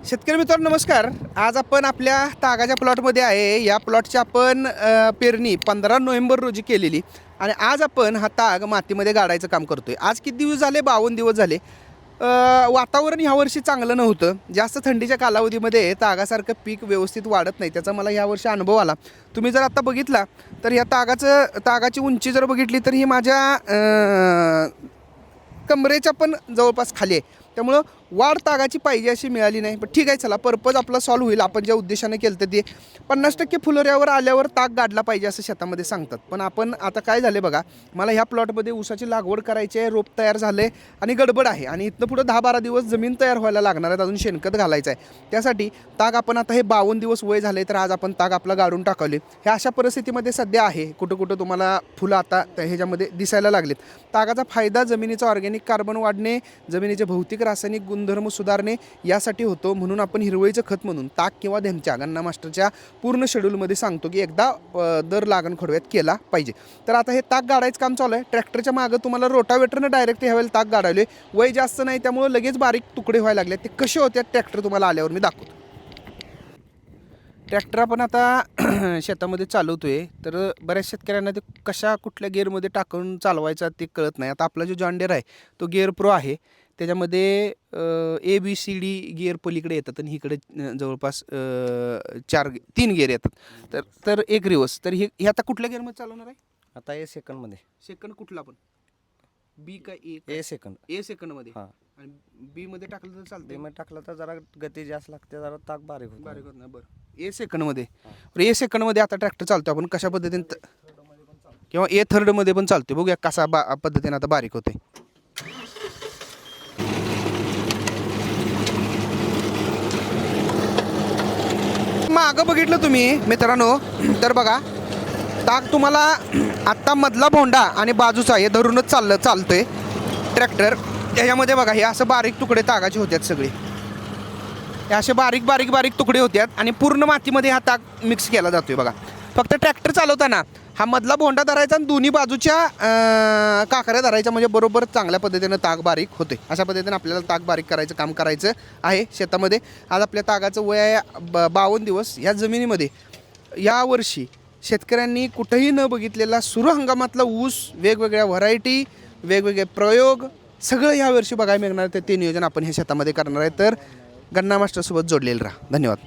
शेतकरी मित्रांनो नमस्कार. आज आपण आपल्या तागाच्या प्लॉटमध्ये आहे. या प्लॉटची आपण पेरणी 15 नोव्हेंबर रोजी केलेली आणि आज आपण हा ताग मातीमध्ये गाडायचं काम करतोय. आज किती दिवस झाले? 52 दिवस झाले. वातावरण ह्यावर्षी चांगलं नव्हतं. जास्त थंडीच्या कालावधीमध्ये तागासारखं पीक व्यवस्थित वाढत नाही. त्याचा मला ह्यावर्षी अनुभव आला. तुम्ही जर आता बघितला तर ह्या तागाची उंची जर बघितली तर ही माझ्या कमरेच्या पण जवळपास खाली आहे. त्यामुळं वाढ तागाची पाहिजे अशी मिळाली नाही. पण ठीक आहे, चला पर्पज आपला सॉल्व्ह होईल. आपण ज्या उद्देशाने केलं तर ते 50% फुलोऱ्यावर आल्यावर ताग गाडला पाहिजे असं शेतामध्ये सांगतात. पण आपण आता काय झाले बघा, मला ह्या प्लॉटमध्ये ऊसाची लागवड करायची आहे, रोप तयार झालं आहे आणि गडबड आहे आणि इथनं पुढं 10-12 दिवस जमीन तयार व्हायला लागणार आहेत. अजून शेणखत घालायचं आहे. त्यासाठी ताग आपण आता हे 52 दिवस वय झाले तर आज आपण ताग आपला गाडून टाकवले. हे अशा परिस्थितीमध्ये सध्या आहे. कुठं कुठं तुम्हाला फुलं आता ह्याच्यामध्ये दिसायला लागलेत. तागाचा फायदा जमिनीचा ऑर्गॅनिक कार्बन वाढणे, जमिनीचे भौतिक रासायनिक गुणधर्म सुधारणे यासाठी होतो. म्हणून आपण हिरवळीचं खत म्हणून ताक किंवा धेमच्या गन्ना मास्टरच्या पूर्ण शेड्यूलमध्ये सांगतो की एकदा दर लागण खोडव्यात केला पाहिजे. तर आता हे ताक गाडायचं काम चालू आहे. ट्रॅक्टरच्या मागं तुम्हाला रोटावेटरनं डायरेक्ट ह्यावेळेला ताक गाडावले. वय जास्त नाही त्यामुळे लगेच बारीक तुकडे व्हायला लागले. ते कसे होते ट्रॅक्टर तुम्हाला आल्यावर मी दाखवतो. ट्रॅक्टर आपण आता शेतामध्ये चालवतोय तर बऱ्याच शेतकऱ्यांना ते कुठल्या गिअरमध्ये टाकून चालवायचा ते कळत नाही. आता आपला जो जॉन डियर आहे तो गिअर प्रो आहे. त्याच्यामध्ये ABCD गिअर पलीकडे येतात आणि इकडे जवळपास 3 गिअर येतात. तर एक रिवर्स. तर हे आता कुठल्या गिअरमध्ये चालवणार आहे? आता ए सेकंडमध्ये. सेकंड कुठला पण? बी का ए? ए सेकंड. ए सेकंडमध्ये. हां. आणि बी मध्ये टाकलं तर चालतं? बीमध्ये टाकलं तर जरा गती जास्त लागते, जरा ताक बारीक होतं. बारीक होत नाही. बरं, ए सेकंडमध्ये. ए सेकंडमध्ये आता ट्रॅक्टर चालतो. आपण कशा पद्धतीने किंवा ए थर्डमध्ये पण चालतो. बघूया कसा पद्धतीने आता बारीक होते. मागं बघितलं तुम्ही मित्रांनो तर बघा, ताक तुम्हाला आत्ता मधला भोंडा आणि बाजूचा हे धरूनच चालतोय ट्रॅक्टर. त्याच्यामध्ये बघा हे असं बारीक तुकडे तागाचे होत्यात सगळे. हे असे बारीक बारीक बारीक तुकडे होत्यात आणि पूर्ण मातीमध्ये हा ताक मिक्स केला जातोय बघा. फक्त ट्रॅक्टर चालवताना हा मधला भोंडा धरायचा आणि दोन्ही बाजूच्या काकऱ्या धरायच्या, म्हणजे बरोबर चांगल्या पद्धतीनं ताक बारीक होते. अशा पद्धतीने आपल्याला ताक बारीक करायचं काम करायचं आहे शेतामध्ये. आज आपल्या तागाचं वय आहे 52 दिवस. ह्या जमिनीमध्ये यावर्षी शेतकऱ्यांनी कुठंही न बघितलेला सुरू हंगामातला ऊस, वेगवेगळ्या व्हरायटी, वेगवेगळे प्रयोग सगळं यावर्षी बघायला मिळणार. ते नियोजन आपण ह्या शेतामध्ये करणार आहे. तर गन्ना मास्टरसोबत जोडलेलं राहा. धन्यवाद.